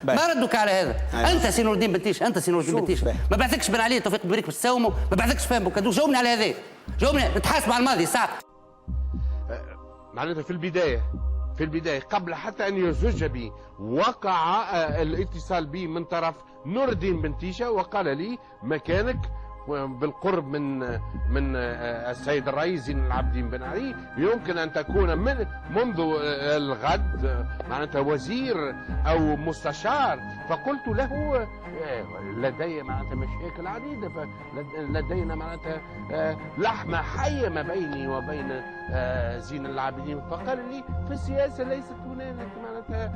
ما ردك على هذا؟ انت سي نور الدين بنتيش، انت سي نور الدين بنتيش، ما بعثكش بن علي توفيق بريك باش تساوموا، ما بعثكش فهم بوكادو، جاوبني على هذا، جاوبني نتحاسبوا على الماضي ساعة. معناتها في البداية قبل حتى أن يزوج بي وقع الاتصال بي من طرف نور الدين بنتيشة وقال لي مكانك بالقرب من السيد الرئيس زين العابدين بن علي، يمكن ان تكون منذ الغد معناتها وزير او مستشار. فقلت له لدي معناتها مشاكل عديده، فلدينا معناتها لحمه حيه ما بيني وبين زين العابدين. فقال لي في السياسه ليست هنالك معناتها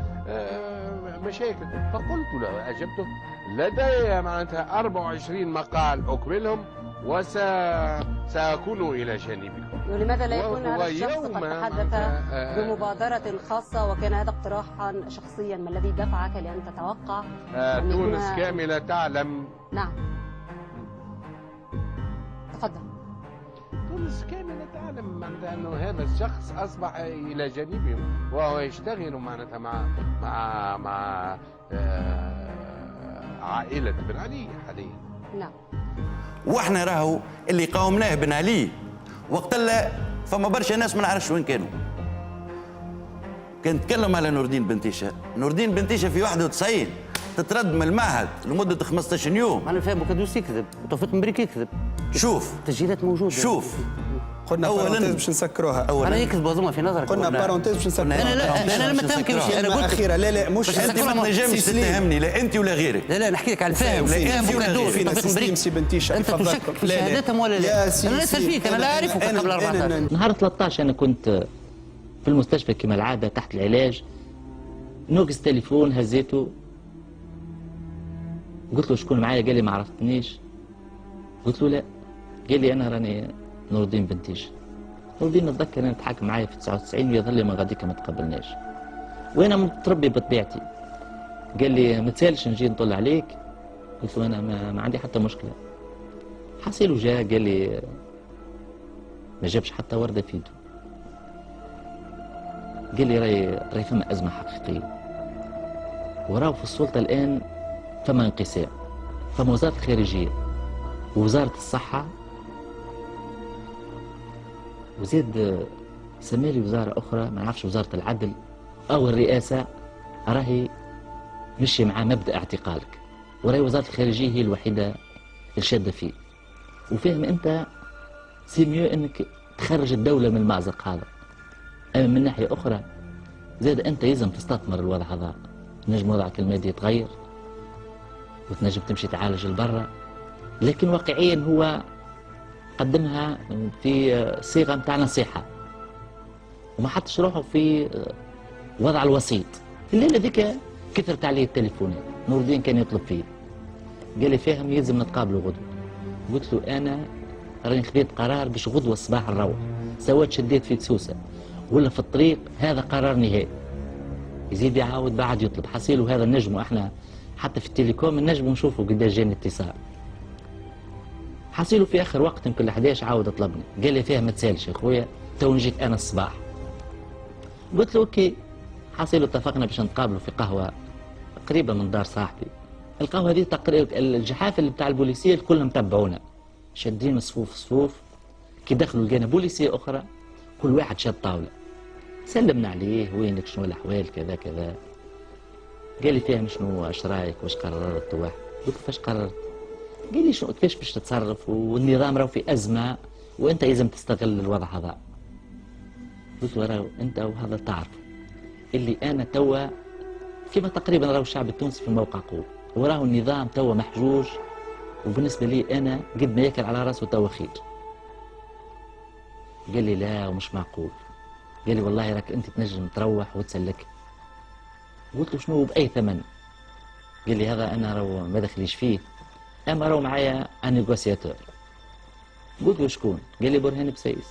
مشاكل. فقلت له اجبته لدي معناتها 24 مقال اكملهم وسأكون إلى جانبكم. ولماذا لا يكون هذا الشخص قد تحدث بمبادرة خاصة وكان هذا اقتراحا شخصيا؟ ما الذي دفعك لأن تتوقع تونس كاملة تعلم. نعم تفضل. تونس كاملة تعلم معناتها أنه هذا الشخص أصبح إلى جانبهم وهو يشتغل معناتها مع عائلة بن علي حاليا. نعم. واحنا راهو اللي قاومناه بن علي وقت فما برشا ناس ما نعرفش وين كانوا. كان نتكلم على نور الدين بنتيشة، نور الدين بنتيشة في 91 تترد من المعهد لمدة 15 يوم. أنا فاهم بوكادوس يكذب، توفيق مبريك يكذب. شوف تسجيلات موجودة. شوف قلنا بارونتيز باش نسكروها. انا يكذب هذوما في نظرك. قلنا بارونتيز باش نسكروها. انا لما تمكنش انا قلت اخيره. لا مش انت ما تنجمش تتهمني لا انت ولا غيرك. لا نحكي لك على الفهم. لا بوكادوس توفيق مبريك. انت تشك في شهاداتهم ولا لا؟ انا لا اسال فيك، انا لا اعرفك قبل 14. نهار 13 انا كنت في المستشفى كما العاده تحت العلاج، نوقز تليفون هزيته قلت له شكون معايا؟ قال لي ما عرفتنيش. قلت له لا. قال لي انا راني نور الدين بنتيش. نور الدين نتذكر انا تحاكم معايا في 99 ويظل لي ما غاديك ما تقبلناش وانا متربي بطبيعتي. قال لي ما تسالش نجي نطل عليك. قلت له انا ما عندي حتى مشكله. حصيل وجا قال لي ما جابش حتى ورده في يده. قال لي راي فما ازمه حقيقيه وراه في السلطه الان فما انقسام، فما وزاره الخارجيه ووزاره الصحه وزيد سمالي وزاره اخرى ما نعرفش وزاره العدل او الرئاسه راهي مشي مع مبدا اعتقالك، وراهي وزاره الخارجيه هي الوحيده الشاده فيه. وفهم انت سي ميو انك تخرج الدوله من المأزق هذا. اما من ناحيه اخرى زاد انت يلزم تستثمر الوضع هذا، نجم وضعك المادي يتغير وتنجم تمشي تعالج لبرا، لكن واقعيا هو قدمها في صيغه نتاع نصيحه وما حطش روحه في وضع الوسيط. في الليله ذيك كثرت عليه التليفونات، نور الدين كان يطلب فيه قال لي فاهم يلزم نتقابلوا غدوه. قلت له انا راني خذيت قرار باش غدوه الصباح نروح، سواء شديت في تسوسه ولا في الطريق هذا قرار نهائي. يزيد يعاود بعد يطلب حصيله هذا النجم، احنا حتى في التليكوم النجم نشوفه قداش جاني اتصال. حصيله في اخر وقت يمكن 11 عاود طلبني قال لي فيها ما تسالش يا خويا تو نجيك انا الصباح. قلت له اوكي. حصيله اتفقنا باش نتقابلوا في قهوه قريبه من دار صاحبي. القهوه هذه تقريبا الجحافل بتاع البوليسيه كلهم تبعونا شادين صفوف كي دخلوا لقينا بوليسيه اخرى كل واحد شاد طاوله. سلمنا عليه وينك شنو الاحوال كذا كذا. قال لي فاهم شنو اش رايك واش قررت واحد. قلت له فاش قررت؟ قال لي شنو كيفاش باش تتصرف والنظام راهو في ازمه وانت لازم تستغل الوضع هذا. قلت له راهو انت وهذا تعرف اللي انا توا كما تقريبا راهو الشعب التونسي في موقع قوه وراهو النظام توا محجوج وبالنسبه لي انا قد ما ياكل على راسه توا خير. قال لي لا ومش معقول. قال لي والله راك انت تنجم تروح وتسلك. قلت له شنو باي ثمن؟ قال لي هذا انا راهو ما دخليش فيه، اما راهو معايا ان نيغوسياتور. قلت له شكون؟ قال لي برهان بسيس.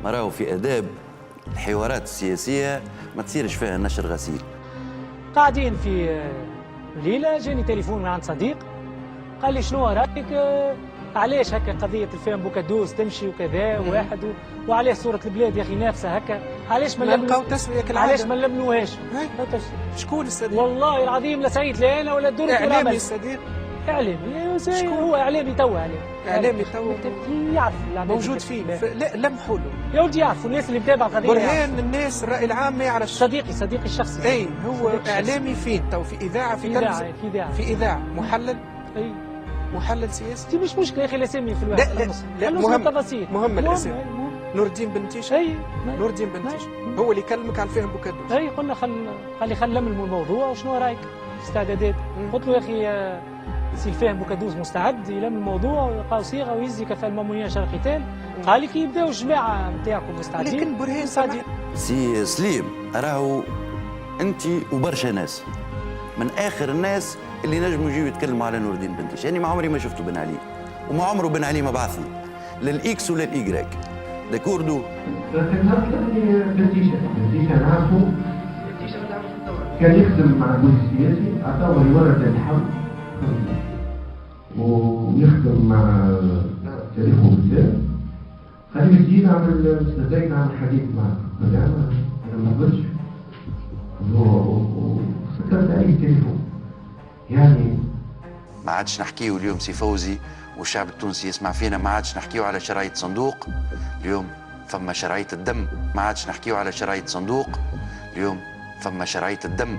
ما راهو في اداب الحوارات السياسيه ما تصيرش فيها نشر غسيل. قاعدين في ليله جاني تليفون من عند صديق قال لي شنو رايك علاش هكا قضيه الفهم بوكادوس تمشي وكذا واحد وعليه صوره البلاد يا اخي نافسه هكا، علاش ما نلقاو تسويه كالعاده، علاش ما نلملوهاش؟ شكون الصديق؟ والله العظيم لا سعيد لا انا ولا الدور اعلامي الصديق، اعلامي هو اعلامي توا اعلامي توا يعرف موجود فيه لا لمحوا له يا ولدي يعرفوا الناس اللي متابعه القضيه برهان الناس الراي العام ما يعرفش. صديقي الشخصي اي هو اعلامي فين تو في اذاعه في تلفزيون في اذاعه محلل اي محلل سياسي دي مش مشكله يا اخي الاسامي في الواحد لا مهم الاسم نور الدين بنتيشه. اي نور الدين بنتيشه هو اللي يكلمك عن فهم بوكادوس. اي قلنا خلي نلملموا الموضوع وشنو رايك استعدادات. قلت له يا اخي سي الفهم بوكادوس مستعد يلم الموضوع ويلقاو صيغه ويزي كفى المامونيه شر القتال. قال لي كي يبداو الجماعه نتاعكم مستعدين لكن برهان مستعدين. سي سليم راهو انت وبرشا ناس من اخر الناس اللي نجموا يجيو يتكلموا على نور الدين بنتيش، يعني ما عمري ما شفته بن علي وما عمره بن علي ما بعثني للاكس ولا الايجراك داكوردو. لكن بنتيشه نعرفه كان يخدم مع الجهد السياسي عطاوه الورد الحمد ويخدم مع تاريخه بالذات. خليل الدين عمل سنتين عمل حديث مع انا ما قلتش وسكرت عليه التليفون. يعني ما عادش نحكيه اليوم سي فوزي والشعب التونسي يسمع فينا، ما عادش نحكيه على شرايط صندوق، اليوم فما شرايط الدم. ما عادش نحكيه على شرايط صندوق، اليوم فما شرايط الدم.